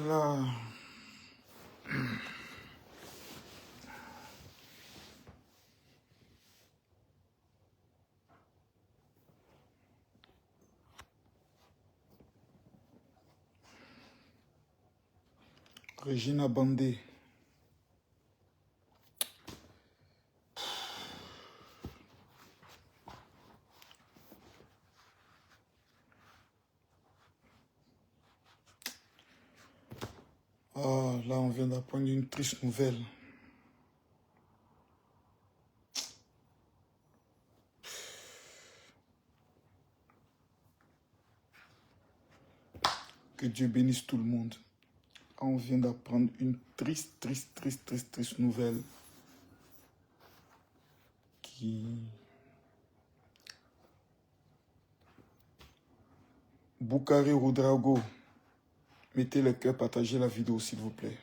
là. Regina Bandé. Oh, là, on vient d'apprendre une triste nouvelle. Que Dieu bénisse tout le monde. On vient d'apprendre une triste nouvelle qui... Boukari Roudrago, mettez le cœur, partagez la vidéo s'il vous plaît.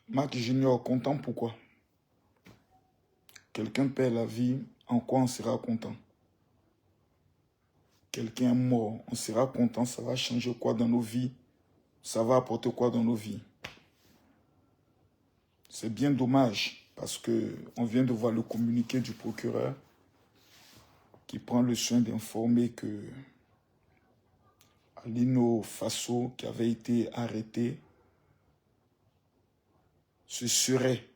Marc Junior, content pourquoi? Quelqu'un perd la vie, en quoi on sera content? Quelqu'un est mort, on sera content, ça va changer quoi dans nos vies? Ça va apporter quoi dans nos vies? C'est bien dommage parce qu'on vient de voir le communiqué du procureur qui prend le soin d'informer que Alino Faso, qui avait été arrêté, se serait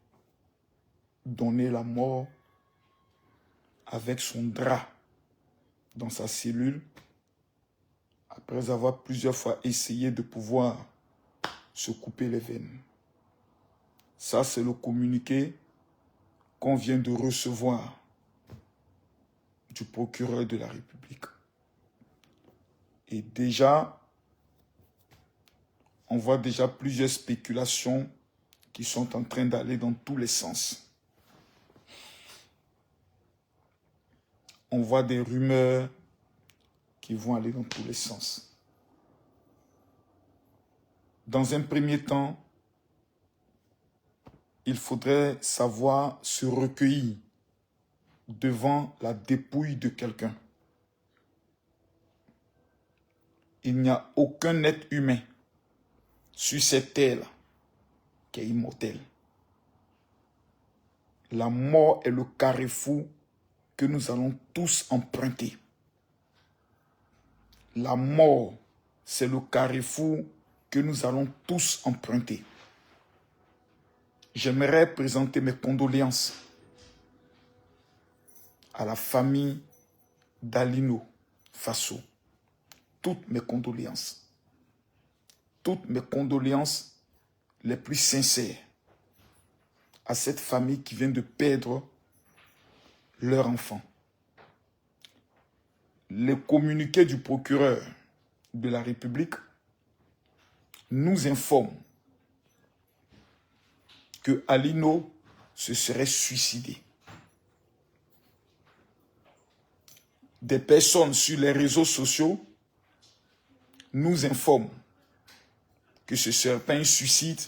donné la mort avec son drap dans sa cellule après avoir plusieurs fois essayé de pouvoir se couper les veines. Ça, c'est le communiqué qu'on vient de recevoir du procureur de la République. Et déjà, on voit déjà plusieurs spéculations qui sont en train d'aller dans tous les sens. On voit des rumeurs qui vont aller dans tous les sens. Dans un premier temps, il faudrait savoir se recueillir devant la dépouille de quelqu'un. Il n'y a aucun être humain sur cette terre qui est immortel. La mort est le carrefour que nous allons tous emprunter. La mort, c'est le carrefour que nous allons tous emprunter. J'aimerais présenter mes condoléances à la famille d'Alino Faso. Toutes mes condoléances. Toutes mes condoléances les plus sincères à cette famille qui vient de perdre leur enfant. Le communiqué du procureur de la République nous informe que Alino se serait suicidé. Des personnes sur les réseaux sociaux nous informent que ce ne serait pas un suicide.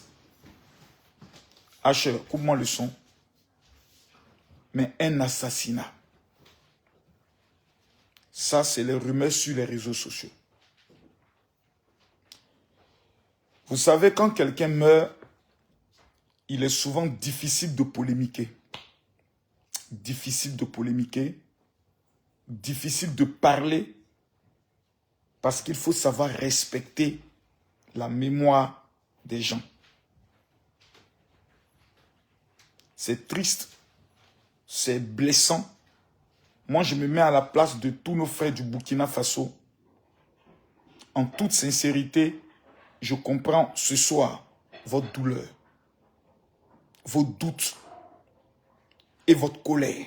Asher, coupe-moi le son. Mais un assassinat. Ça, c'est les rumeurs sur les réseaux sociaux. Vous savez, quand quelqu'un meurt, il est souvent difficile de polémiquer. Difficile de polémiquer. Difficile de parler. Parce qu'il faut savoir respecter la mémoire des gens. C'est triste. C'est blessant. Moi, je me mets à la place de tous nos frères du Burkina Faso. En toute sincérité, je comprends ce soir votre douleur, vos doutes et votre colère.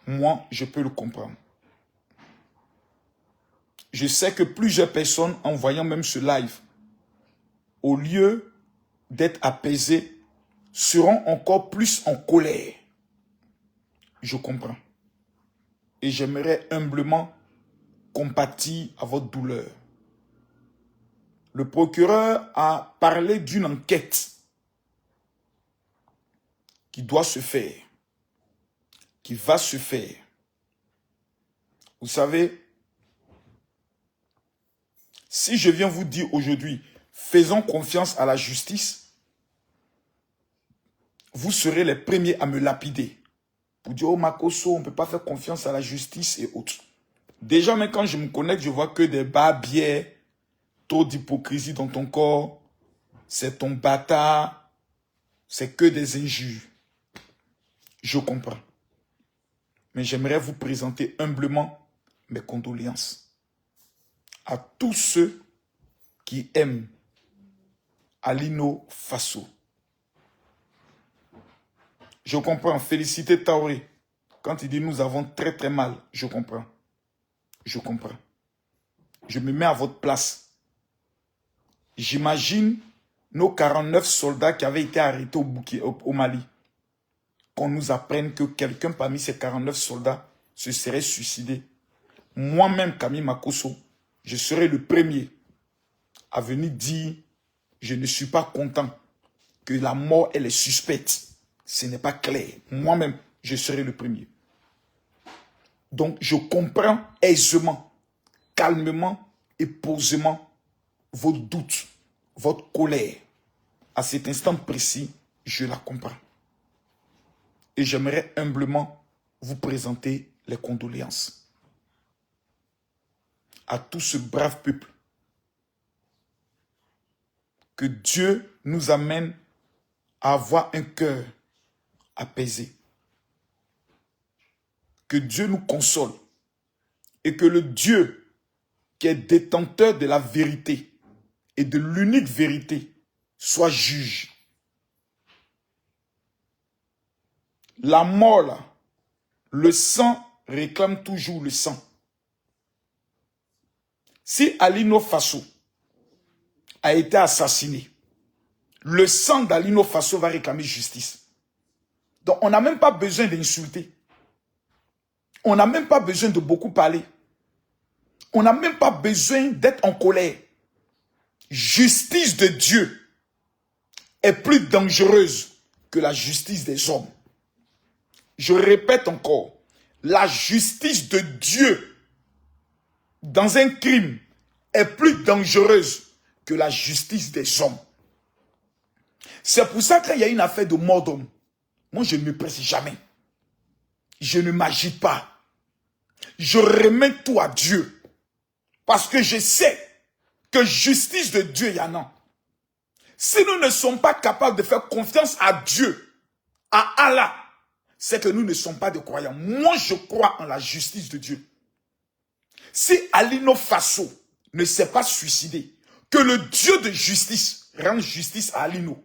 Moi, je peux le comprendre. Je sais que plusieurs personnes, en voyant même ce live, au lieu d'être apaisées, seront encore plus en colère. Je comprends. Et j'aimerais humblement compatir à votre douleur. Le procureur a parlé d'une enquête qui doit se faire, qui va se faire. Vous savez, si je viens vous dire aujourd'hui, faisons confiance à la justice, vous serez les premiers à me lapider. Pour dire, oh Makosso, on ne peut pas faire confiance à la justice et autres. Déjà, même quand je me connecte, je vois que des barbières, trop d'hypocrisie dans ton corps, c'est ton bâtard, c'est que des injures. Je comprends. Mais j'aimerais vous présenter humblement mes condoléances à tous ceux qui aiment Alino Faso. Je comprends. Félicité Taoré. Quand il dit nous avons très très mal, je comprends. Je comprends. Je me mets à votre place. J'imagine nos 49 soldats qui avaient été arrêtés au Mali. Qu'on nous apprenne que quelqu'un parmi ces 49 soldats se serait suicidé. Moi-même, Camille Makosso, je serai le premier à venir dire je ne suis pas content que la mort, elle est suspecte. Ce n'est pas clair. Moi-même, je serai le premier. Donc, je comprends aisément, calmement et posément vos doutes, votre colère. À cet instant précis, je la comprends. Et j'aimerais humblement vous présenter les condoléances à tout ce brave peuple. Que Dieu nous amène à avoir un cœur apaisé. Que Dieu nous console. Et que le Dieu qui est détenteur de la vérité et de l'unique vérité soit juge. La mort, là, le sang réclame toujours le sang. Si Alino Faso a été assassiné, le sang d'Alino Faso va réclamer justice. Donc on n'a même pas besoin d'insulter. On n'a même pas besoin de beaucoup parler. On n'a même pas besoin d'être en colère. Justice de Dieu est plus dangereuse que la justice des hommes. Je répète encore, la justice de Dieu dans un crime est plus dangereuse que la justice des hommes. C'est pour ça qu'il y a une affaire de mort d'homme. Moi, je ne me presse jamais. Je ne m'agite pas. Je remets tout à Dieu. Parce que je sais que justice de Dieu, il y en a. Si nous ne sommes pas capables de faire confiance à Dieu, à Allah, c'est que nous ne sommes pas des croyants. Moi, je crois en la justice de Dieu. Si Alino Faso ne s'est pas suicidé, que le Dieu de justice rende justice à Alino.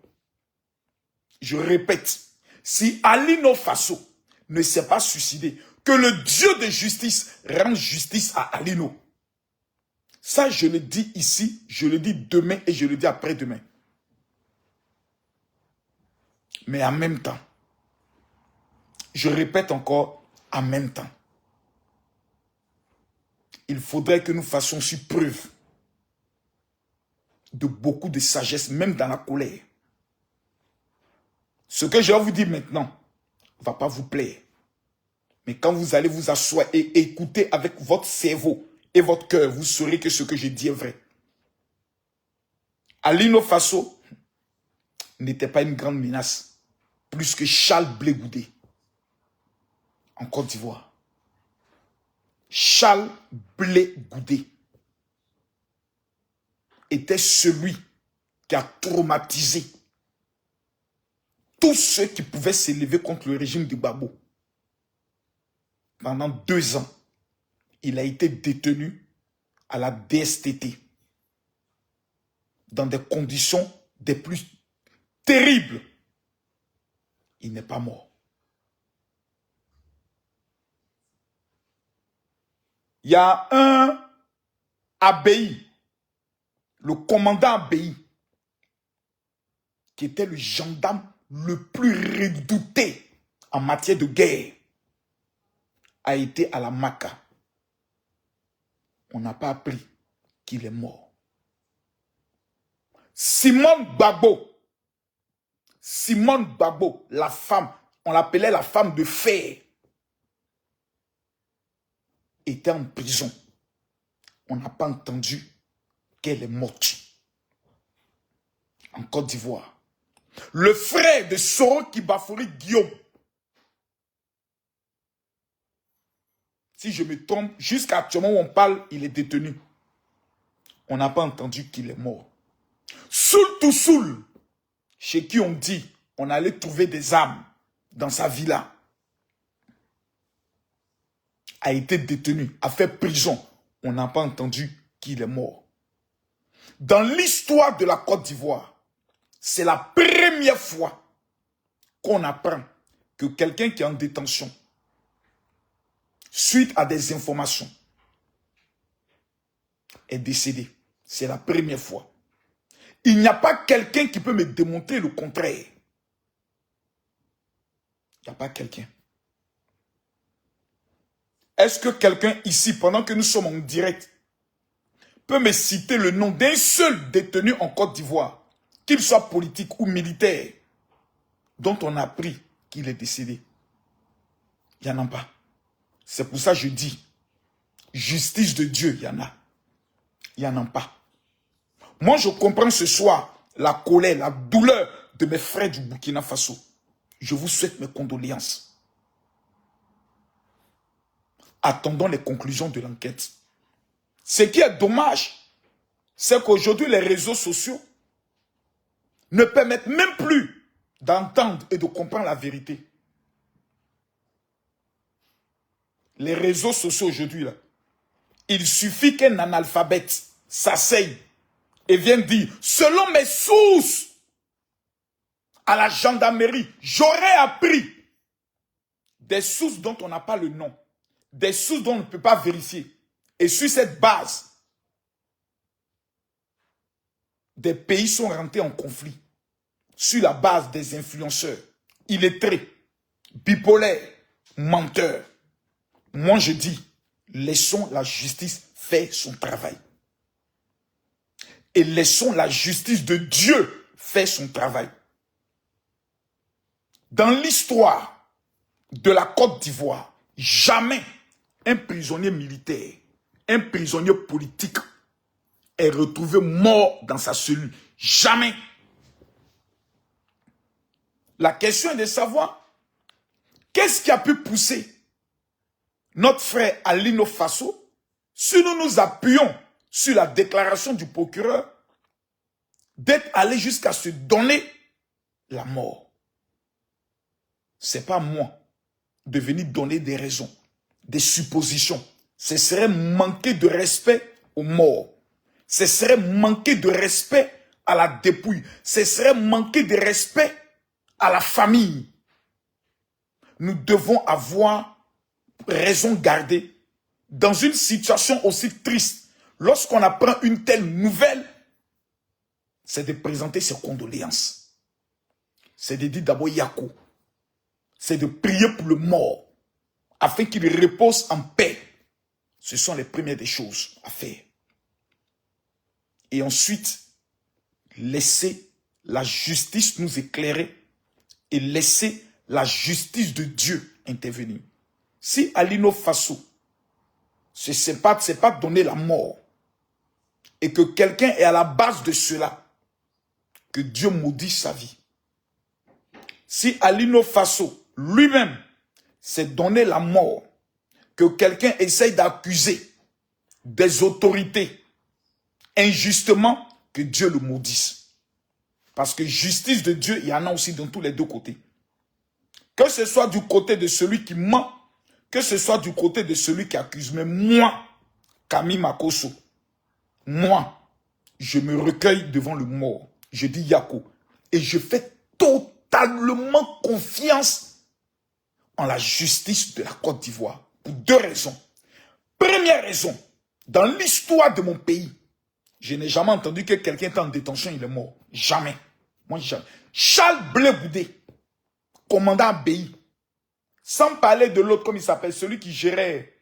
Je répète, si Alino Faso ne s'est pas suicidé, que le Dieu de justice rende justice à Alino. Ça, je le dis ici, je le dis demain et je le dis après-demain. Mais en même temps, je répète encore, en même temps, il faudrait que nous fassions aussi preuve de beaucoup de sagesse, même dans la colère. Ce que je vais vous dire maintenant ne va pas vous plaire. Mais quand vous allez vous asseoir et écouter avec votre cerveau et votre cœur, vous saurez que ce que je dis est vrai. Alino Faso n'était pas une grande menace, plus que Charles Blé Goudé, en Côte d'Ivoire. Charles Blé Goudé était celui qui a traumatisé tous ceux qui pouvaient s'élever contre le régime de Gbagbo. Pendant 2 ans, il a été détenu à la DSTT dans des conditions des plus terribles. Il n'est pas mort. Il y a un Abéi, le commandant Abéi, qui était le gendarme le plus redouté en matière de guerre, a été à la Maka. On n'a pas appris qu'il est mort. Simone Gbagbo, la femme, on l'appelait la femme de fer, était en prison. On n'a pas entendu qu'elle est morte. En Côte d'Ivoire. Le frère de Soro Kibafori Guillaume. Si je me trompe, jusqu'à actuellement où on parle, il est détenu. On n'a pas entendu qu'il est mort. Soul to Soul, chez qui on dit on allait trouver des âmes dans sa villa, a été détenu, a fait prison. On n'a pas entendu qu'il est mort. Dans l'histoire de la Côte d'Ivoire, c'est la première fois qu'on apprend que quelqu'un qui est en détention, suite à des informations, est décédé. C'est la première fois. Il n'y a pas quelqu'un qui peut me démontrer le contraire. Il n'y a pas quelqu'un. Est-ce que quelqu'un ici, pendant que nous sommes en direct, peut me citer le nom d'un seul détenu en Côte d'Ivoire, qu'il soit politique ou militaire, dont on a appris qu'il est décédé? Il n'y en a pas. C'est pour ça que je dis, justice de Dieu, il y en a. Il n'y en a pas. Moi, je comprends ce soir la colère, la douleur de mes frères du Burkina Faso. Je vous souhaite mes condoléances. Attendons les conclusions de l'enquête. Ce qui est dommage, c'est qu'aujourd'hui, les réseaux sociaux ne permettent même plus d'entendre et de comprendre la vérité. Les réseaux sociaux aujourd'hui, là, il suffit qu'un analphabète s'asseye et vienne dire, selon mes sources, à la gendarmerie, j'aurais appris des sources dont on n'a pas le nom, des sources dont on ne peut pas vérifier. Et sur cette base, des pays sont rentrés en conflit sur la base des influenceurs, illettrés, bipolaires, menteurs. Moi, je dis, laissons la justice faire son travail. Et laissons la justice de Dieu faire son travail. Dans l'histoire de la Côte d'Ivoire, jamais un prisonnier militaire, un prisonnier politique est retrouvé mort dans sa cellule. Jamais. La question est de savoir qu'est-ce qui a pu pousser notre frère Alino Faso, si nous nous appuyons sur la déclaration du procureur, d'être allé jusqu'à se donner la mort. C'est pas moi de venir donner des raisons, des suppositions. Ce serait manquer de respect aux morts. Ce serait manquer de respect à la dépouille. Ce serait manquer de respect à la famille. Nous devons avoir raison gardée dans une situation aussi triste. Lorsqu'on apprend une telle nouvelle, c'est de présenter ses condoléances. C'est de dire d'abord Yako. C'est de prier pour le mort, afin qu'il repose en paix. Ce sont les premières des choses à faire. Et ensuite, laisser la justice nous éclairer et laisser la justice de Dieu intervenir. Si Alino Faso, ce n'est pas donner la mort, et que quelqu'un est à la base de cela, que Dieu maudisse sa vie. Si Alino Faso, lui-même, s'est donné la mort, que quelqu'un essaye d'accuser des autorités injustement, que Dieu le maudisse. Parce que justice de Dieu, il y en a aussi dans tous les deux côtés. Que ce soit du côté de celui qui ment, que ce soit du côté de celui qui accuse. Mais moi, Camille Makosso, moi, je me recueille devant le mort. Je dis Yako. Et je fais totalement confiance en la justice de la Côte d'Ivoire. Pour deux raisons. Première raison, dans l'histoire de mon pays, je n'ai jamais entendu que quelqu'un est en détention, il est mort. Jamais. Moi, jamais. Charles Blé Boudé, commandant ABI, sans parler de l'autre, comme il s'appelle, celui qui gérait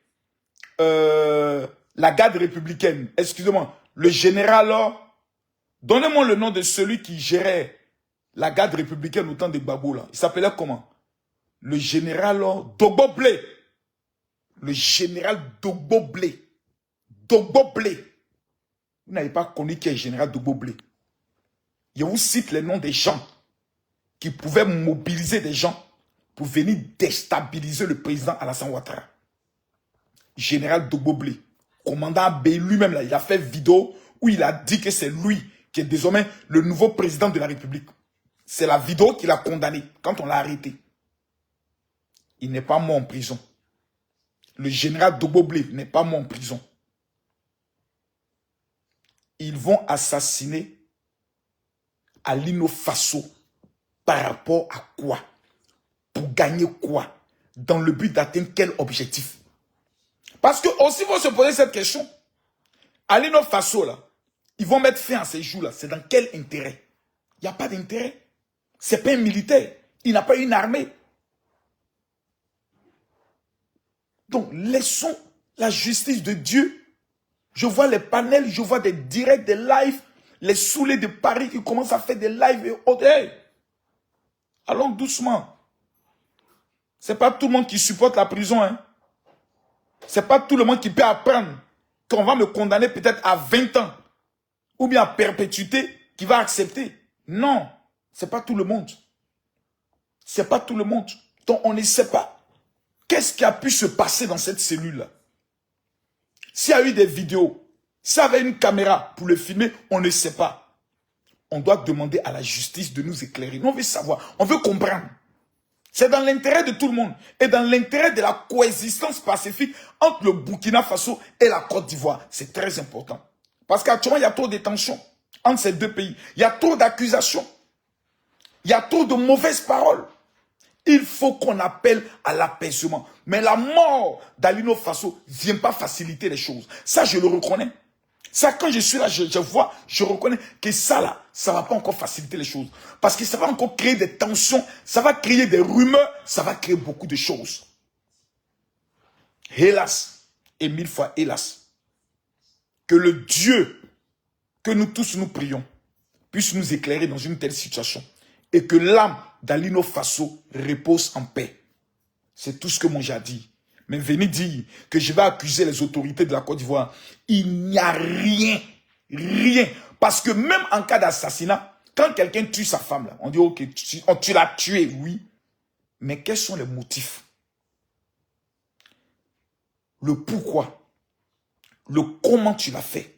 la garde républicaine. Excusez-moi, le général, donnez-moi le nom de celui qui gérait la garde républicaine au temps de Gbagbo, là. Il s'appelait comment? Le général Dogbo Blé. Le général Dogbo Blé. Dogbo Blé. Vous n'avez pas connu qui est le général Dogbo Blé. Je vous cite les noms des gens qui pouvaient mobiliser des gens pour venir déstabiliser le président Alassane Ouattara. Général Dogbo Blé. Commandant Abbé lui-même, il a fait vidéo où il a dit que c'est lui qui est désormais le nouveau président de la République. C'est la vidéo qu'il a condamné quand on l'a arrêté. Il n'est pas mort en prison. Le général Dogbo Blé n'est pas mort en prison. Ils vont assassiner Alino Faso par rapport à quoi? Pour gagner quoi? Dans le but d'atteindre quel objectif? Parce que aussi, il faut se poser cette question. Alino Faso, là, ils vont mettre fin à ces jours-là. C'est dans quel intérêt? Il n'y a pas d'intérêt. C'est pas un militaire. Il n'a pas une armée. Donc, laissons la justice de Dieu. Je vois les panels, je vois des directs, des lives, les saoulés de Paris qui commencent à faire des lives et autres. Hey, allons doucement. C'est pas tout le monde qui supporte la prison. Hein. C'est pas tout le monde qui peut apprendre qu'on va me condamner peut-être à 20 ans ou bien à perpétuité qui va accepter. Non, c'est pas tout le monde. C'est pas tout le monde. Donc on ne sait pas. Qu'est-ce qui a pu se passer dans cette cellule-là? S'il y a eu des vidéos, s'il y avait une caméra pour le filmer, on ne sait pas. On doit demander à la justice de nous éclairer. Nous, on veut savoir, on veut comprendre. C'est dans l'intérêt de tout le monde et dans l'intérêt de la coexistence pacifique entre le Burkina Faso et la Côte d'Ivoire. C'est très important. Parce qu'actuellement, il y a trop de tensions entre ces deux pays. Il y a trop d'accusations. Il y a trop de mauvaises paroles. Il faut qu'on appelle à l'apaisement. Mais la mort d'Alino Faso ne vient pas faciliter les choses. Ça, je le reconnais. Ça, quand je suis là, je vois, je reconnais que ça, là, ça ne va pas encore faciliter les choses. Parce que ça va encore créer des tensions, ça va créer des rumeurs, ça va créer beaucoup de choses. Hélas, et 1000 fois hélas, que le Dieu que nous tous nous prions puisse nous éclairer dans une telle situation. Et que l'âme d'Alino Faso repose en paix. C'est tout ce que moi j'ai dit. Mais venez dire que je vais accuser les autorités de la Côte d'Ivoire. Il n'y a rien. Rien. Parce que même en cas d'assassinat, quand quelqu'un tue sa femme, là, on dit ok, tu l'as tué, oui. Mais quels sont les motifs? Le pourquoi? Le comment tu l'as fait?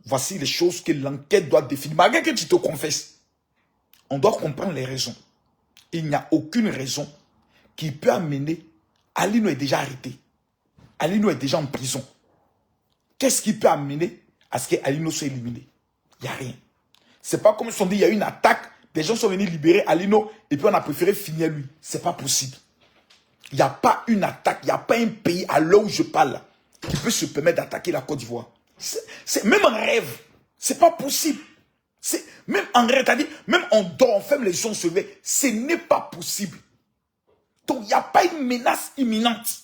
Voici les choses que l'enquête doit définir. Malgré que tu te confesses, on doit comprendre les raisons. Il n'y a aucune raison qui peut amener. Alino est déjà arrêté. Alino est déjà en prison. Qu'est-ce qui peut amener à ce qu'Alino soit éliminé? Il n'y a rien. C'est pas comme si on dit il y a une attaque, des gens sont venus libérer Alino et puis on a préféré finir lui. C'est pas possible. Il n'y a pas une attaque, il n'y a pas un pays à l'heure où je parle qui peut se permettre d'attaquer la Côte d'Ivoire. C'est même un rêve. C'est pas possible. Même en rêve, c'est-à-dire, même on dort, on ferme les yeux, on se réveille. Ce n'est pas possible. Donc, il n'y a pas une menace imminente.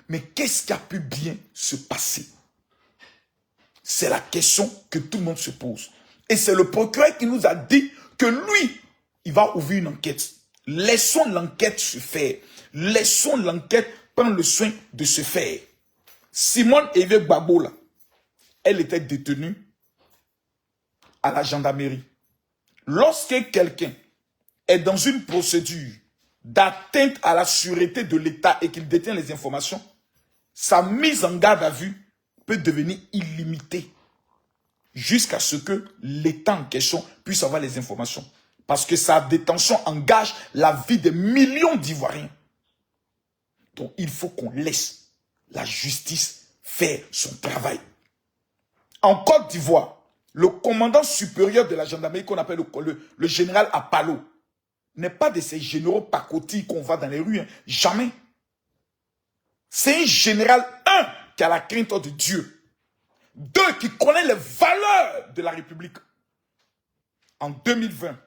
Mais qu'est-ce qui a pu bien se passer? C'est la question que tout le monde se pose. Et c'est le procureur qui nous a dit que lui, il va ouvrir une enquête. Laissons l'enquête se faire. Laissons l'enquête prendre le soin de se faire. Simone Eve Gbagbo, là, elle était détenue à la gendarmerie. Lorsque quelqu'un est dans une procédure d'atteinte à la sûreté de l'État et qu'il détient les informations, sa mise en garde à vue peut devenir illimitée jusqu'à ce que l'État en question puisse avoir les informations. Parce que sa détention engage la vie de millions d'Ivoiriens. Donc il faut qu'on laisse la justice faire son travail. En Côte d'Ivoire, le commandant supérieur de la gendarmerie qu'on appelle le général Apalo n'est pas de ces généraux pacotis qu'on voit dans les rues. Hein. Jamais. C'est un général, un, qui a la crainte de Dieu. Deux, qui connaît les valeurs de la République. En 2020,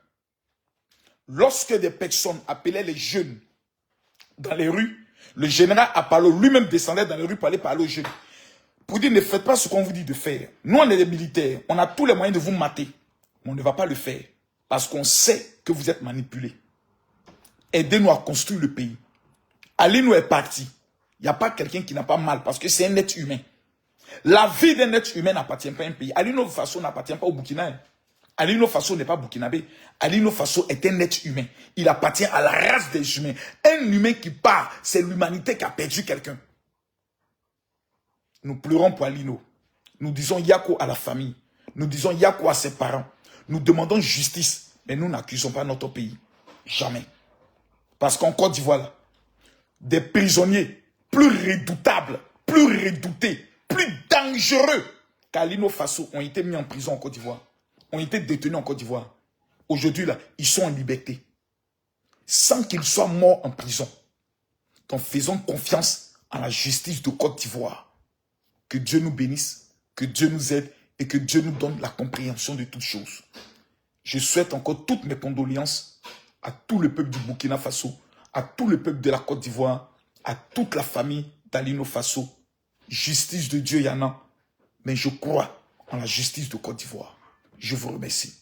lorsque des personnes appelaient les jeunes dans les rues, le général Apalo lui-même descendait dans les rues pour aller parler aux jeunes. Pour dire, ne faites pas ce qu'on vous dit de faire. Nous, on est des militaires. On a tous les moyens de vous mater. Mais on ne va pas le faire. Parce qu'on sait que vous êtes manipulés. Aidez-nous à construire le pays. Alino est parti. Il n'y a pas quelqu'un qui n'a pas mal parce que c'est un être humain. La vie d'un être humain n'appartient pas à un pays. Alino Faso n'appartient pas au Burkina. Alino Faso n'est pas burkinabé. Alino Faso est un être humain. Il appartient à la race des humains. Un humain qui part, c'est l'humanité qui a perdu quelqu'un. Nous pleurons pour Alino. Nous disons Yako à la famille. Nous disons Yako à ses parents. Nous demandons justice. Mais nous n'accusons pas notre pays. Jamais. Parce qu'en Côte d'Ivoire, des prisonniers plus redoutables, plus redoutés, plus dangereux qu'Alino Faso ont été mis en prison en Côte d'Ivoire. Ont été détenus en Côte d'Ivoire. Aujourd'hui, là, ils sont en liberté. Sans qu'ils soient morts en prison. Donc, faisons confiance à la justice de Côte d'Ivoire. Que Dieu nous bénisse, que Dieu nous aide et que Dieu nous donne la compréhension de toutes choses. Je souhaite encore toutes mes condoléances à tout le peuple du Burkina Faso, à tout le peuple de la Côte d'Ivoire, à toute la famille d'Alino Faso. Justice de Dieu, il y en a, mais je crois en la justice de Côte d'Ivoire. Je vous remercie.